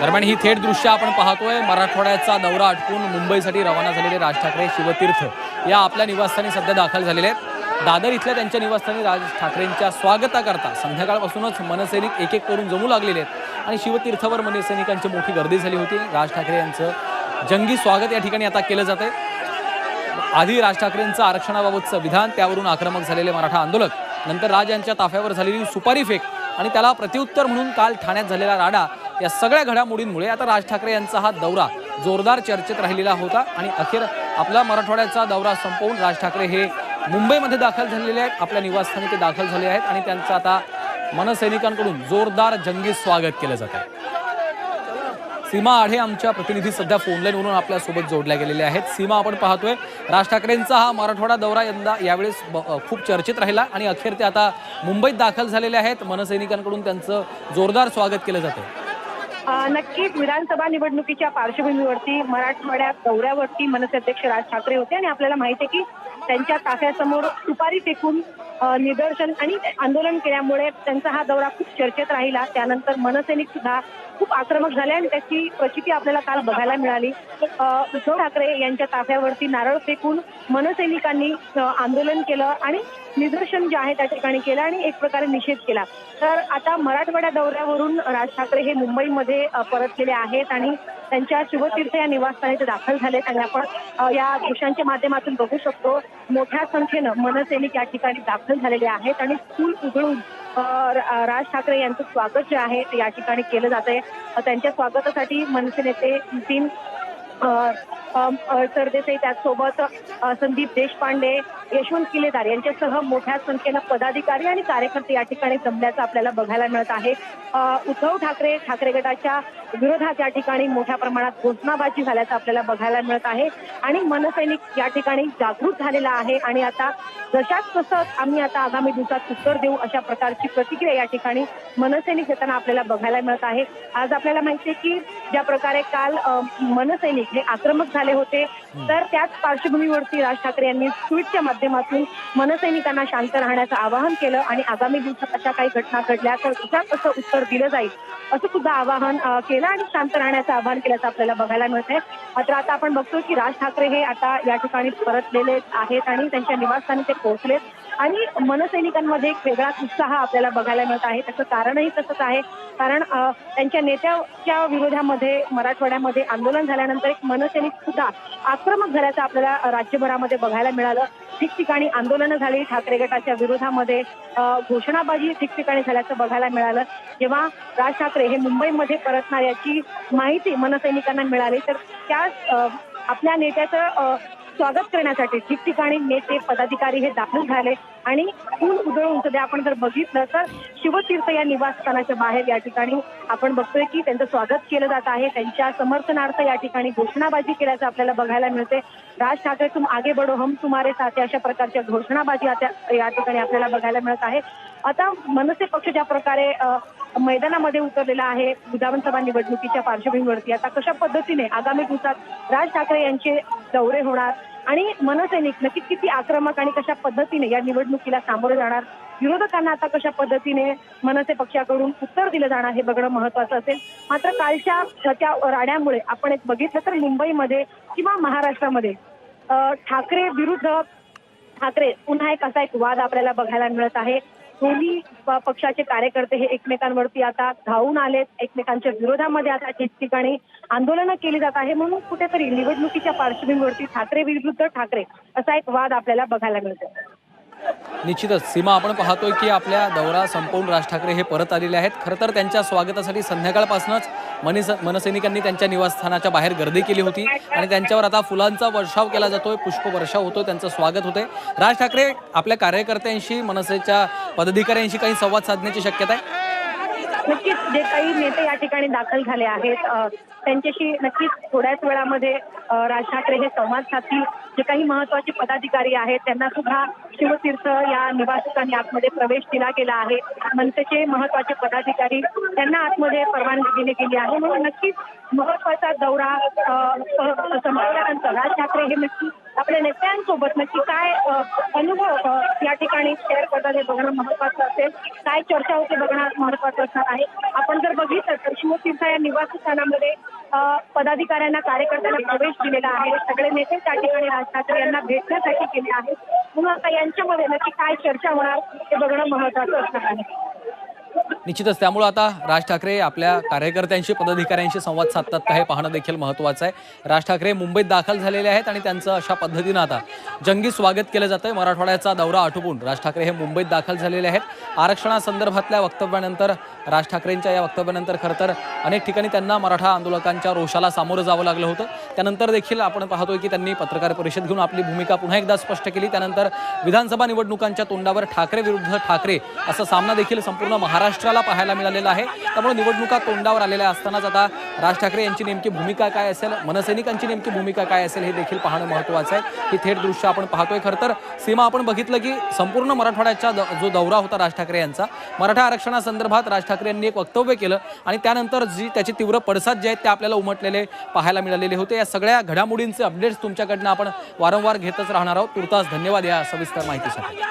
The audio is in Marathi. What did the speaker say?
दरम्यान ही थेट दृश्य आपण पाहतोय। मराठवाड्याचा दौरा आटपून मुंबईसाठी रवाना झालेले राज ठाकरे शिवतीर्थ या आपल्या निवासस्थानी सध्या दाखल झालेले आहेत। दादर इथल्या त्यांच्या निवासस्थानी राज ठाकरेंच्या स्वागताकरता संध्याकाळपासूनच मनसैनिक एक एक करून जमू लागलेले आहेत आणि शिवतीर्थावर मनसैनिकांची मोठी गर्दी झाली होती। राज ठाकरे यांचं जंगी स्वागत या ठिकाणी आता केलं जातंय। आधी राज ठाकरेंचं आरक्षणाबाबतचं विधान, त्यावरून आक्रमक झालेले मराठा आंदोलक, नंतर राज यांच्या ताफ्यावर झालेली सुपारी फेक आणि त्याला प्रत्युत्तर म्हणून काल ठाण्यात झालेला राडा, या सगळ्या घडामोडींमुळे आता राज ठाकरे यांचा हा दौरा जोरदार चर्चेत राहिलेला होता आणि अखेर आपला मराठवाड्याचा दौरा संपवून राज ठाकरे हे मुंबईमध्ये दाखल झालेले आहेत। आपल्या निवासस्थानी ते दाखल झाले आहेत आणि त्यांचं आता मनसैनिकांकडून जोरदार जंगी स्वागत केलं जात आहे। सीमा आढे आमच्या प्रतिनिधी सध्या फोनलाईनवरून आपल्यासोबत जोडल्या गेलेल्या आहेत। सीमा, आपण पाहतोय राज ठाकरेंचा हा मराठवाडा दौरा यावेळेस खूप चर्चेत राहिला आणि अखेर ते आता मुंबईत दाखल झालेले आहेत। मनसैनिकांकडून त्यांचं जोरदार स्वागत केलं जातं। नक्कीच विधानसभा निवडणुकीच्या पार्श्वभूमीवरती मराठवाड्यात दौऱ्यावरती मनसे अध्यक्ष राज ठाकरे होते आणि आपल्याला माहिती आहे की त्यांच्या ताफ्यासमोर सुपारी फेकून निदर्शन आणि आंदोलन केल्यामुळे त्यांचा हा दौरा खूप चर्चेत राहिला। त्यानंतर मनसैनिक सुद्धा खूप आक्रमक झाले आणि त्याची प्रचिती आपल्याला काल बघायला मिळाली। उद्धव ठाकरे यांच्या ताफ्यावरती नारळ फेकून मनसैनिकांनी आंदोलन केलं आणि निदर्शन जे आहे त्या ठिकाणी केलं आणि एक प्रकारे निषेध केला। तर आता मराठवाड्या दौऱ्यावरून राज ठाकरे हे मुंबईमध्ये परतलेले आहेत आणि त्यांच्या शिवतीर्थ या निवासस्थानी ते दाखल झालेत आणि आपण या दृश्यांच्या माध्यमातून बघू शकतो मोठ्या संख्येनं मनसैनिक या ठिकाणी दाखल झालेले आहेत आणि फूल उधळून राज ठाकरे यांचं स्वागत जे आहे ते या ठिकाणी केलं जात आहे। त्यांच्या स्वागतासाठी मनसे नेते नितीन सरदेसाई, त्याचसोबत संदीप देशपांडे, यशवंत किलेदार यांच्यासह मोठ्या संख्येनं पदाधिकारी आणि कार्यकर्ते या ठिकाणी जमल्याचं आपल्याला बघायला मिळत आहे। उद्धव ठाकरे गटाच्या विरोधात या ठिकाणी मोठ्या प्रमाणात घोषणाबाजी झाल्याचं आपल्याला बघायला मिळत आहे आणि मनसैनिक या ठिकाणी जागृत झालेला आहे आणि आता जशाच तसं आम्ही आता आगामी दिवसात उत्तर देऊ अशा प्रकारची प्रतिक्रिया या ठिकाणी मनसैनिक देताना आपल्याला बघायला मिळत आहे। आज आपल्याला माहिती आहे की ज्या प्रकारे काल मनसैनिक हे आक्रमक झाले होते, तर त्याच पार्श्वभूमीवरती राज ठाकरे यांनी ट्विटच्या माध्यमातून मनसैनिकांना शांत राहण्याचं आवाहन केलं आणि आगामी दिवसात अशा काही घटना घडल्या तर जशाच तसं उत्तर दिलं जाईल असं सुद्धा आवाहन केलं आणि शांत राहण्याचं आवाहन केल्याचं आपल्याला बघायला मिळतंय। मात्र आता आपण बघतो की राज ठाकरे हे आता या ठिकाणी परतलेले आहेत आणि त्यांच्या निवासस्थानी ते पोहोचलेत आणि मनसैनिकांमध्ये एक वेगळाच उत्साह आपल्याला बघायला मिळत आहे। त्याचं कारणही तसंच आहे, कारण त्यांच्या नेत्याच्या विरोधामध्ये मराठवाड्यामध्ये आंदोलन झाल्यानंतर एक मनसैनिक सुद्धा आक्रमक झाल्याचं आपल्याला राज्यभरामध्ये बघायला मिळालं। ठिकठिकाणी आंदोलनं झाली, ठाकरे गटाच्या विरोधामध्ये घोषणाबाजी ठिकठिकाणी झाल्याचं बघायला मिळालं। जेव्हा राज ठाकरे हे मुंबईमध्ये परतणार याची माहिती मनसैनिकांना मिळाली तर त्याच आपल्या नेत्याचं स्वागत करण्यासाठी ठिकठिकाणी नेते पदाधिकारी हे दाखल झाले आणि फूल उधळून सध्या आपण जर बघितलं तर शिवतीर्थ या निवासस्थानाच्या बाहेर या ठिकाणी आपण बघतोय की त्यांचं स्वागत केलं जात आहे। त्यांच्या समर्थनार्थ या ठिकाणी घोषणाबाजी केल्याचं आपल्याला बघायला मिळते। राज ठाकरे तुम आगे बढो, हम तुम्हारे साथ, अशा प्रकारच्या घोषणाबाजी आता या ठिकाणी आपल्याला बघायला मिळत आहे। आता मनसे पक्ष ज्या प्रकारे मैदानामध्ये उतरलेला आहे विधानसभा निवडणुकीच्या पार्श्वभूमीवरती, आता कशा पद्धतीने आगामी दिवसात राज ठाकरे यांचे दौरे होणार आणि मनसैनिक नक्की किती आक्रमक आणि कशा पद्धतीने या निवडणुकीला सामोरे जाणार, विरोधकांना आता कशा पद्धतीने मनसे पक्षाकडून उत्तर दिलं जाणार हे बघणं महत्वाचं असेल। मात्र कालच्या त्या राड्यामुळे आपण एक बघितलं तर मुंबईमध्ये किंवा महाराष्ट्रामध्ये ठाकरे विरुद्ध ठाकरे पुन्हा एक असा एक वाद आपल्याला बघायला मिळत आहे। दोन्ही पक्षाचे कार्यकर्ते हे एकमेकांवरती आता धावून आलेत, एकमेकांच्या विरोधामध्ये आता ठिकठिकाणी आंदोलनं केली जात आहे। म्हणून कुठेतरी निवडणुकीच्या पार्श्वभूमीवरती ठाकरे विरुद्ध ठाकरे असा एक वाद आपल्याला बघायला मिळतो। निश्चितच सीमा, आपण पाहतोय की आपल्या दौरा संपवून राज ठाकरे हे परत आलेले आहेत। खरं तर त्यांच्या स्वागतासाठी संध्याकाळपासूनच मनसैनिकांनी त्यांच्या निवासस्थानाच्या बाहेर गर्दी केली होती आणि त्यांच्यावर आता फुलांचा वर्षाव केला जातोय, पुष्पवर्षाव होतोय, त्यांचं स्वागत होतंय। राज ठाकरे आपल्या कार्यकर्त्यांशी, मनसेच्या पदाधिकाऱ्यांशी काही संवाद साधण्याची शक्यता आहे? नक्कीच जे काही नेते या ठिकाणी दाखल झाले आहेत त्यांच्याशी नक्कीच थोड्याच वेळामध्ये राज ठाकरे हे संवाद साधतील। जे काही महत्वाचे पदाधिकारी आहेत त्यांना सुद्धा शिवतीर्थ या निवासस्थानी आतमध्ये प्रवेश दिला गेला आहे। मनसेचे महत्वाचे पदाधिकारी त्यांना आतमध्ये परवानगी दिली गेली आहे। म्हणून नक्कीच महत्वाचा दौरा संपल्यानंतर राज ठाकरे हे नक्की आपल्या नेत्यांसोबत नक्की काय अनुभव या ठिकाणी शेअर करतात हे बघणं महत्वाचं असेल, काय चर्चा होते बघणं महत्वाचं असणार आहे. आपण जर बघितलं तर शिवतीर्थ या निवासस्थानामध्ये पदाधिकाऱ्यांना कार्यकर्त्यांना प्रवेश दिलेला आहे. सगळे नेते त्या ठिकाणी राज ठाकरे यांना भेटण्यासाठी गेले आहेत. म्हणून आता यांच्यामध्ये नक्की काय चर्चा होणार हे बघणं महत्वाचं असणार आहे. निश्चितच त्यामुळे आता राज ठाकरे आपल्या कार्यकर्त्यांशी पदाधिकाऱ्यांशी संवाद साधतात का हे पाहणं देखील महत्त्वाचं आहे. राज ठाकरे मुंबईत दाखल झालेले आहेत आणि त्यांचं अशा पद्धतीनं आता जंगी स्वागत केलं जातंय. मराठवाड्याचा दौरा आटोपून राज ठाकरे हे मुंबईत दाखल झालेले आहेत. आरक्षणासंदर्भातल्या वक्तव्यानंतर राज ठाकरेंच्या या वक्तव्यानंतर खरं तर अनेक ठिकाणी त्यांना मराठा आंदोलकांच्या रोषाला सामोरं जावं लागलं होतं. त्यानंतर देखील आपण पाहतोय की त्यांनी पत्रकार परिषद घेऊन आपली भूमिका पुन्हा एकदा स्पष्ट केली. त्यानंतर विधानसभा निवडणुकांच्या तोंडावर ठाकरे विरुद्ध ठाकरे असा सामना देखील संपूर्ण महाराष्ट्राला पाहायला मिळालेला आहे. त्यामुळे निवडणुका तोंडावर आलेल्या असतानाच आता राज ठाकरे यांची नेमकी भूमिका काय असेल, मनसैनिकांची नेमकी भूमिका काय असेल हे देखील पाहणं महत्त्वाचं आहे. ही थेट दृश्य आपण पाहतोय. खरं तर सीमा आपण बघितलं की संपूर्ण मराठवाड्याचा जो दौरा होता राज ठाकरे यांचा, मराठा आरक्षणासंदर्भात राज ठाकरे यांनी एक वक्तव्य केलं आणि त्यानंतर जी त्याची तीव्र पडसाद जे आहेत ते आपल्याला उमटलेले पाहायला मिळालेले होते. या सगळ्या घडामोडींचे अपडेट्स तुमच्याकडनं आपण वारंवार घेतच राहणार आहोत. तुर्तास धन्यवाद या सविस्तर माहितीसाठी.